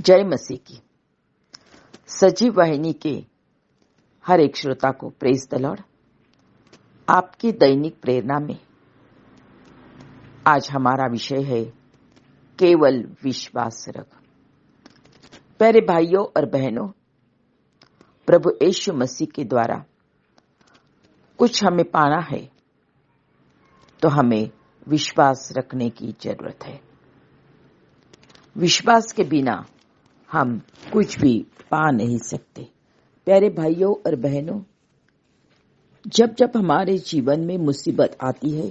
जय मसीह की। सजीव वाहिनी के हर एक श्रोता को प्रेज द लॉर्ड। आपकी दैनिक प्रेरणा में आज हमारा विषय है केवल विश्वास रख। प्यारे भाइयों और बहनों, प्रभु यीशु मसीह के द्वारा कुछ हमें पाना है तो हमें विश्वास रखने की जरूरत है। विश्वास के बिना हम कुछ भी पा नहीं सकते। प्यारे भाइयों और बहनों, जब जब हमारे जीवन में मुसीबत आती है,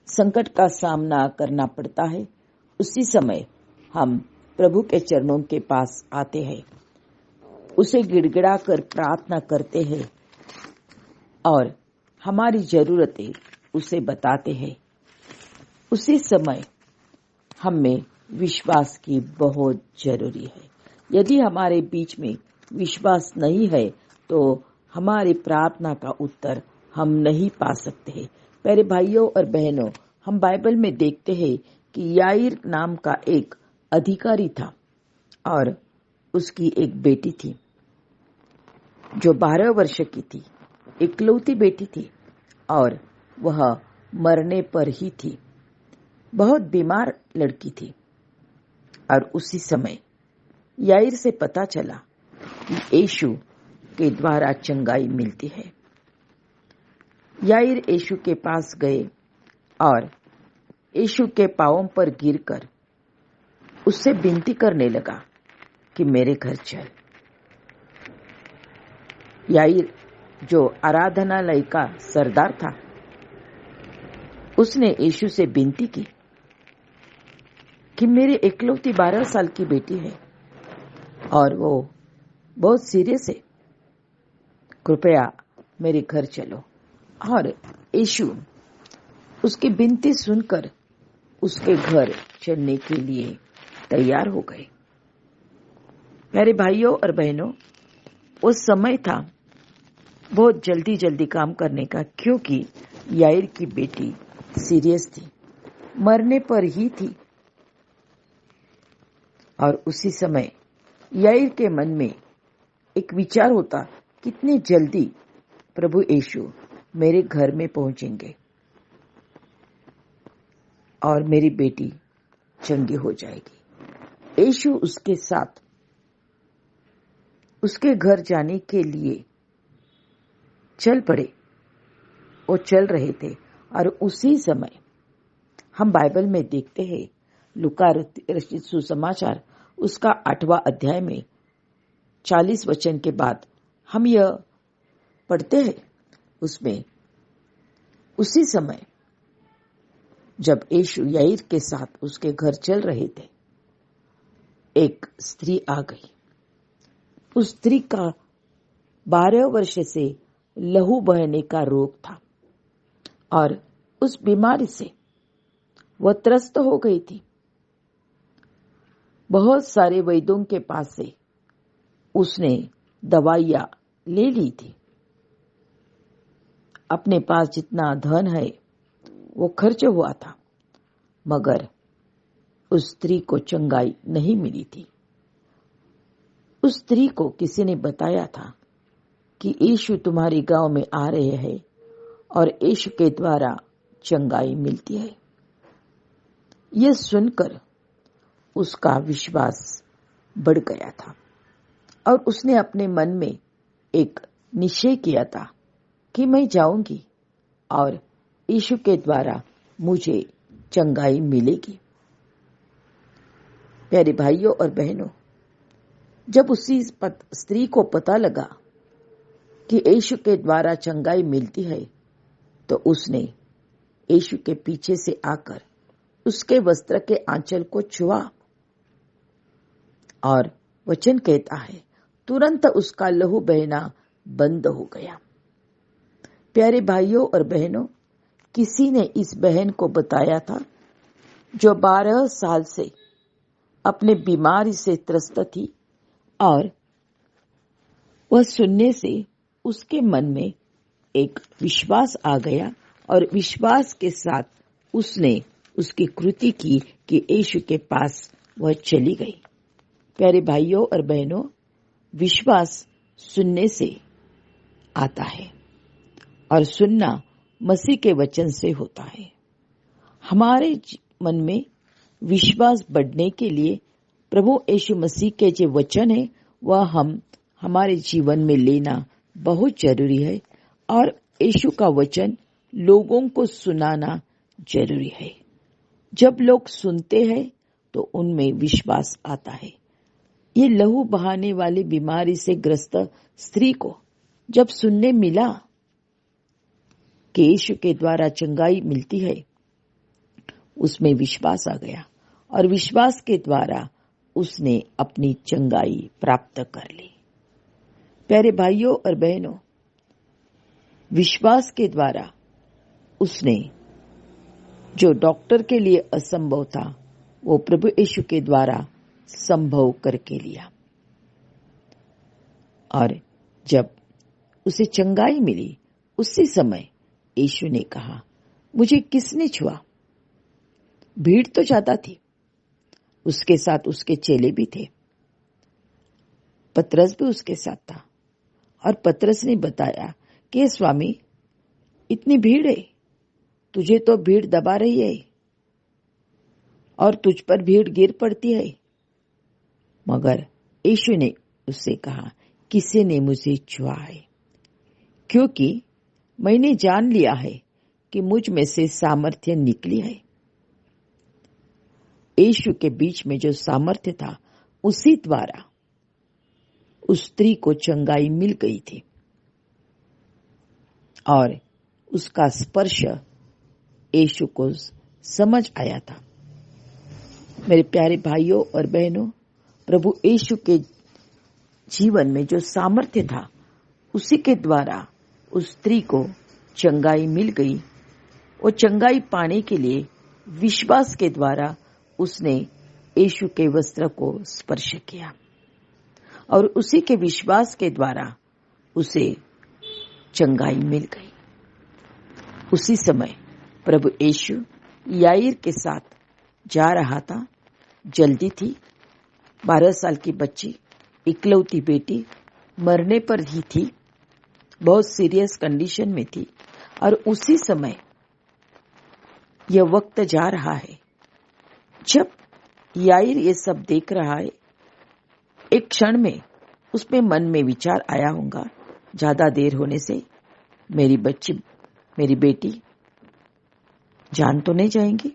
संकट का सामना करना पड़ता है, उसी समय हम प्रभु के चरणों के पास आते हैं, उसे गिड़गिड़ा कर प्रार्थना करते हैं और हमारी जरूरतें उसे बताते हैं। उसी समय हमें विश्वास की बहुत जरूरी है। यदि हमारे बीच में विश्वास नहीं है तो हमारी प्रार्थना का उत्तर हम नहीं पा सकते हैं। प्यारे भाइयों और बहनों, हम बाइबल में देखते हैं कि याईर नाम का एक अधिकारी था और उसकी एक बेटी थी जो 12 वर्ष की थी, इकलौती बेटी थी और वह मरने पर ही थी। बहुत बीमार लड़की थी और उसी समय याईर से पता चला कि यीशु के द्वारा चंगाई मिलती है। याईर यीशु के पास गए और यीशु के पांवों पर गिरकर उससे विनती करने लगा कि मेरे घर चल। याईर जो आराधनालय का सरदार था, उसने यीशु से विनती की कि मेरी इकलौती 12 साल की बेटी है और वो बहुत सीरियस है, कृपया मेरे घर चलो। और यीशु उसकी विनती सुनकर उसके घर चलने के लिए तैयार हो गए। मेरे भाइयों और बहनों, वो समय था बहुत जल्दी जल्दी काम करने का, क्योंकि याईर की बेटी सीरियस थी, मरने पर ही थी। और उसी समय याईर के मन में एक विचार होता, कितनी जल्दी प्रभु यीशु मेरे घर में पहुंचेंगे और मेरी बेटी चंगी हो जाएगी। यीशु उसके साथ उसके घर जाने के लिए चल पड़े। वो चल रहे थे और उसी समय हम बाइबल में देखते हैं, लूका रचित सुसमाचार उसका 8वां अध्याय में 40 वचन के बाद हम यह पढ़ते हैं। उसमें उसी समय जब यीशु याईर के साथ उसके घर चल रहे थे, एक स्त्री आ गई। उस स्त्री का 12 वर्ष से लहू बहने का रोग था और उस बीमारी से वह त्रस्त हो गई थी। बहुत सारे वैद्यों के पास से उसने दवाइयां ले ली थी। अपने पास जितना धन है वो खर्च हुआ था, मगर उस स्त्री को चंगाई नहीं मिली थी। उस स्त्री को किसी ने बताया था कि यीशु तुम्हारे गांव में आ रहे हैं और यीशु के द्वारा चंगाई मिलती है। यह सुनकर उसका विश्वास बढ़ गया था और उसने अपने मन में एक निश्चय किया था कि मैं जाऊंगी और यीशु के द्वारा मुझे चंगाई मिलेगी। प्यारे भाइयों और बहनों, जब उसी स्त्री को पता लगा कि यीशु के द्वारा चंगाई मिलती है, तो उसने यीशु के पीछे से आकर उसके वस्त्र के आंचल को छुआ और वचन कहता है, तुरंत उसका लहू बहना बंद हो गया। प्यारे भाइयों और बहनों, किसी ने इस बहन को बताया था जो 12 साल से अपने बीमारी से त्रस्त थी और वह सुनने से उसके मन में एक विश्वास आ गया और विश्वास के साथ उसने उसकी कृति की कि यीशु के पास वह चली गई। प्यारे भाइयों और बहनों, विश्वास सुनने से आता है और सुनना मसीह के वचन से होता है। हमारे मन में विश्वास बढ़ने के लिए प्रभु यीशु मसीह के जो वचन है वह हम हमारे जीवन में लेना बहुत जरूरी है और यीशु का वचन लोगों को सुनाना जरूरी है। जब लोग सुनते हैं तो उनमें विश्वास आता है। ये लहू बहाने वाली बीमारी से ग्रस्त स्त्री को जब सुनने मिला कि यीशु के द्वारा चंगाई मिलती है, उसमें विश्वास आ गया और विश्वास के द्वारा उसने अपनी चंगाई प्राप्त कर ली। प्यारे भाइयों और बहनों, विश्वास के द्वारा उसने जो डॉक्टर के लिए असंभव था वो प्रभु यीशु के द्वारा संभव करके लिया। और जब उसे चंगाई मिली उसी समय यीशु ने कहा, मुझे किसने छुआ? भीड़ तो ज्यादा थी, उसके साथ उसके चेले भी थे, पतरस भी उसके साथ था। और पतरस ने बताया कि स्वामी, इतनी भीड़ है, तुझे तो भीड़ दबा रही है और तुझ पर भीड़ गिर पड़ती है। मगर यीशु ने उससे कहा, किसी ने मुझे छुआ है, क्योंकि मैंने जान लिया है कि मुझ में से सामर्थ्य निकली है। यीशु के बीच में जो सामर्थ्य था उसी द्वारा उस स्त्री को चंगाई मिल गई थी और उसका स्पर्श यीशु को समझ आया था। मेरे प्यारे भाइयों और बहनों, प्रभु यीशु के जीवन में जो सामर्थ्य था उसी के द्वारा उस स्त्री को चंगाई मिल गई। वो चंगाई पाने के लिए विश्वास के द्वारा उसने यीशु के वस्त्र को स्पर्श किया और उसी के विश्वास के द्वारा उसे चंगाई मिल गई। उसी समय प्रभु यीशु याईर के साथ जा रहा था। जल्दी थी, 12 साल की बच्ची, इकलौती बेटी, मरने पर ही थी, बहुत सीरियस कंडीशन में थी। और उसी समय यह वक्त जा रहा है जब याईर ये सब देख रहा है। एक क्षण में उसमें मन में विचार आया होगा, ज्यादा देर होने से मेरी बच्ची, मेरी बेटी जान तो नहीं जाएंगी,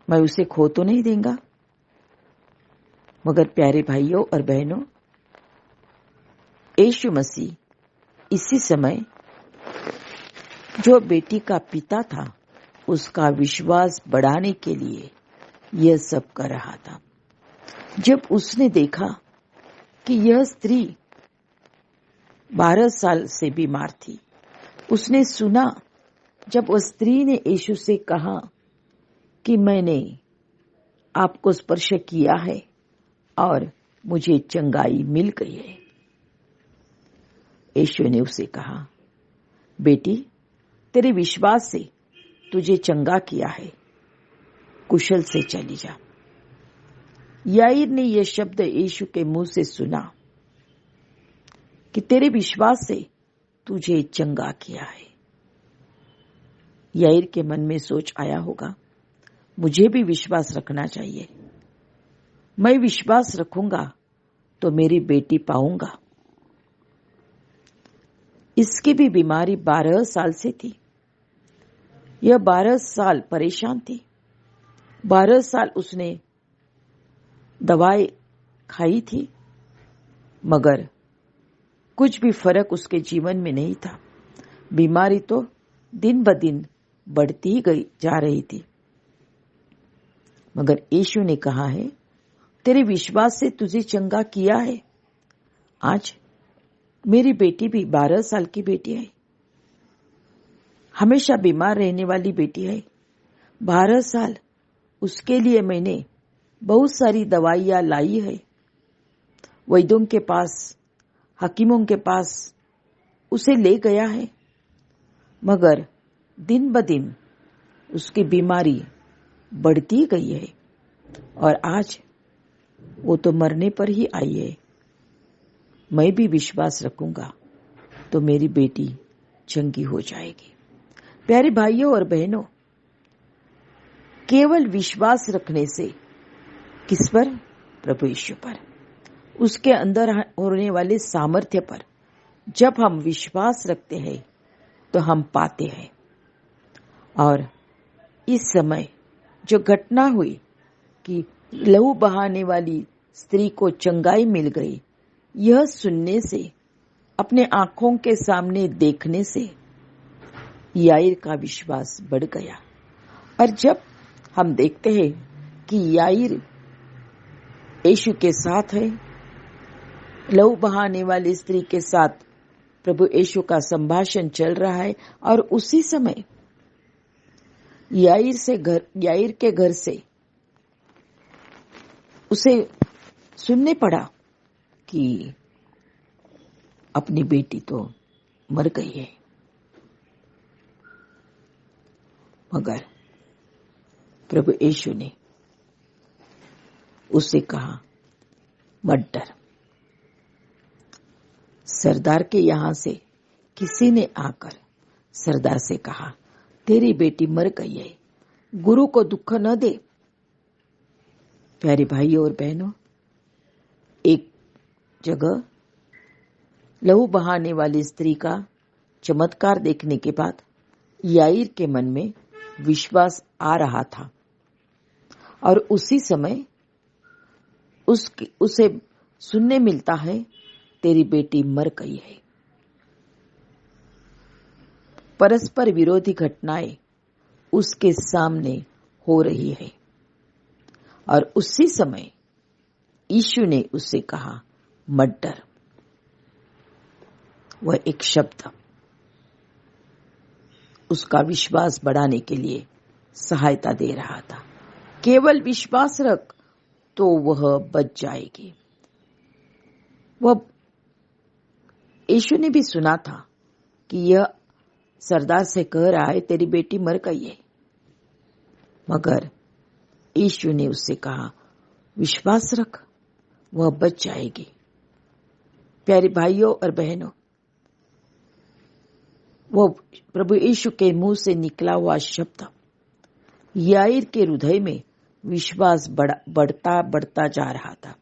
मैं उसे खो तो नहीं देंगा। मगर प्यारे भाइयों और बहनों, यीशु मसीह इसी समय जो बेटी का पिता था उसका विश्वास बढ़ाने के लिए यह सब कर रहा था। जब उसने देखा कि यह स्त्री 12 साल से बीमार थी, उसने सुना जब उस स्त्री ने यीशु से कहा कि मैंने आपको स्पर्श किया है और मुझे चंगाई मिल गई है। यीशु ने उसे कहा, बेटी, तेरे विश्वास से तुझे चंगा किया है, कुशल से चली जा। याईर ने यह शब्द यीशु के मुंह से सुना कि तेरे विश्वास से तुझे चंगा किया है। याईर के मन में सोच आया होगा, मुझे भी विश्वास रखना चाहिए, मैं विश्वास रखूंगा तो मेरी बेटी पाऊंगा। इसकी भी बीमारी 12 साल से थी। यह 12 साल परेशान थी। 12 साल उसने दवाई खाई थी, मगर कुछ भी फर्क उसके जीवन में नहीं था। बीमारी तो दिन ब दिन बढ़ती ही गई जा रही थी। मगर यीशु ने कहा है, तेरे विश्वास से तुझे चंगा किया है। आज मेरी बेटी भी 12 साल की बेटी है, हमेशा बीमार रहने वाली बेटी है। 12 साल उसके लिए मैंने बहुत सारी दवाइयां लाई है, वैद्यों के पास, हकीमों के पास उसे ले गया है, मगर दिन ब दिन उसकी बीमारी बढ़ती गई है। और आज वो तो मरने पर ही आई है। मैं भी विश्वास रखूंगा तो मेरी बेटी चंगी हो जाएगी। प्यारे भाइयों और बहनों, केवल विश्वास रखने से किस पर? प्रभु यीशु पर, उसके अंदर होने वाले सामर्थ्य पर। जब हम विश्वास रखते हैं तो हम पाते हैं। और इस समय जो घटना हुई कि लहू बहाने वाली स्त्री को चंगाई मिल गई, यह सुनने से, अपने आंखों के सामने देखने से याईर का विश्वास बढ़ गया। और जब हम देखते हैं कि याईर यीशु के साथ है, लहू बहाने वाली स्त्री के साथ प्रभु यीशु का संभाषण चल रहा है, और उसी समय याईर के घर से उसे सुनने पड़ा कि अपनी बेटी तो मर गई है। मगर प्रभु यीशु ने उससे कहा, मत डर। सरदार के यहां से किसी ने आकर सरदार से कहा, तेरी बेटी मर गई है, गुरु को दुख न दे। प्यारे भाइयों और बहनों, एक जगह लहू बहाने वाली स्त्री का चमत्कार देखने के बाद याईर के मन में विश्वास आ रहा था, और उसी समय उसे सुनने मिलता है, तेरी बेटी मर गई है। परस्पर विरोधी घटनाएं उसके सामने हो रही है, और उसी समय यीशु ने उससे कहा, मत डर। वह एक शब्द उसका विश्वास बढ़ाने के लिए सहायता दे रहा था। केवल विश्वास रख तो वह बच जाएगी। वह यीशु ने भी सुना था कि यह सरदार से कह रहा है, तेरी बेटी मर गई है। मगर यीशु ने उससे कहा, विश्वास रख, वह बच जाएगी। प्यारे भाइयों और बहनों, वो प्रभु यीशु के मुंह से निकला हुआ शब्द याईर के हृदय में विश्वास बढ़ता बढ़ता जा रहा था।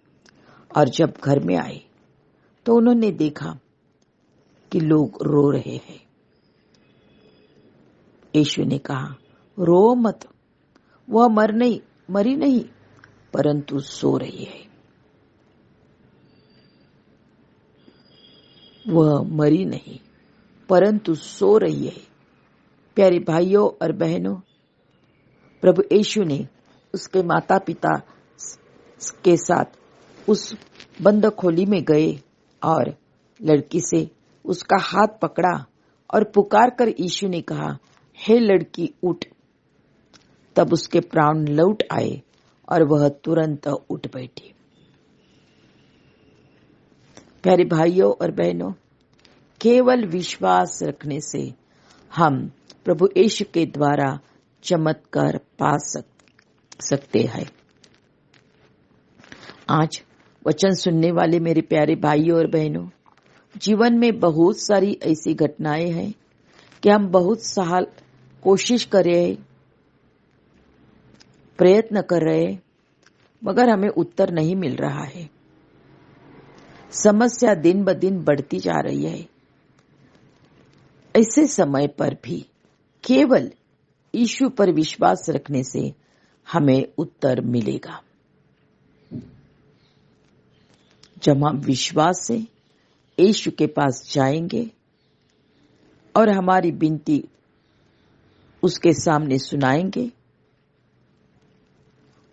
और जब घर में आए तो उन्होंने देखा कि लोग रो रहे हैं। यीशु ने कहा, रो मत, वह मरी नहीं परंतु सो रही है। वह मरी नहीं परंतु सो रही है। प्यारे भाइयों और बहनों, प्रभु यीशु ने उसके माता पिता के साथ उस बंद खोली में गए और लड़की से उसका हाथ पकड़ा और पुकार कर यीशु ने कहा, हे लड़की उठ। तब उसके प्राण लौट आए और वह तुरंत उठ बैठी। प्यारे भाइयों और बहनों, केवल विश्वास रखने से हम प्रभु यीशु के द्वारा चमत्कार पा सकते हैं। आज वचन सुनने वाले मेरे प्यारे भाइयों और बहनों, जीवन में बहुत सारी ऐसी घटनाएं हैं कि हम बहुत साल कोशिश कर रहे हैं, प्रयत्न कर रहे हैं, मगर हमें उत्तर नहीं मिल रहा है। समस्या दिन ब दिन बढ़ती जा रही है। ऐसे समय पर भी केवल यीशु पर विश्वास रखने से हमें उत्तर मिलेगा। जब हम विश्वास से यीशु के पास जाएंगे और हमारी विनती उसके सामने सुनाएंगे,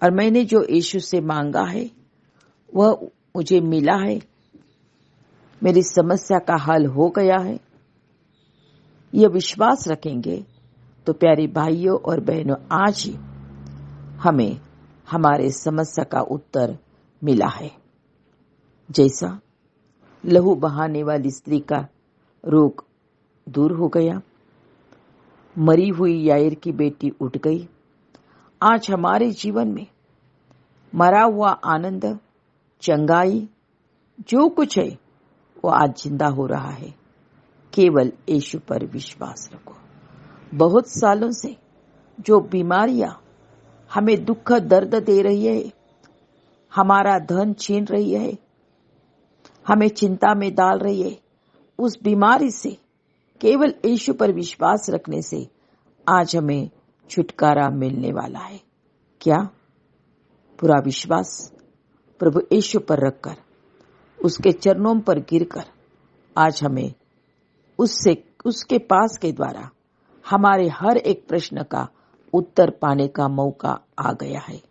और मैंने जो यीशु से मांगा है वह मुझे मिला है, मेरी समस्या का हल हो गया है, यह विश्वास रखेंगे तो प्यारे भाइयों और बहनों, आज ही हमें हमारे समस्या का उत्तर मिला है। जैसा लहू बहाने वाली स्त्री का रोग दूर हो गया, मरी हुई याईर की बेटी उठ गई, आज हमारे जीवन में मरा हुआ आनंद, चंगाई, जो कुछ है वो आज जिंदा हो रहा है। केवल यीशु पर विश्वास रखो। बहुत सालों से जो बीमारियां हमें दुख दर्द दे रही है, हमारा धन छीन रही है, हमें चिंता में डाल रही है, उस बीमारी से केवल यीशु पर विश्वास रखने से आज हमें छुटकारा मिलने वाला है। क्या? पूरा विश्वास प्रभु यीशु पर रखकर, उसके चरणों पर गिरकर आज हमें उसके पास के द्वारा हमारे हर एक प्रश्न का उत्तर पाने का मौका आ गया है।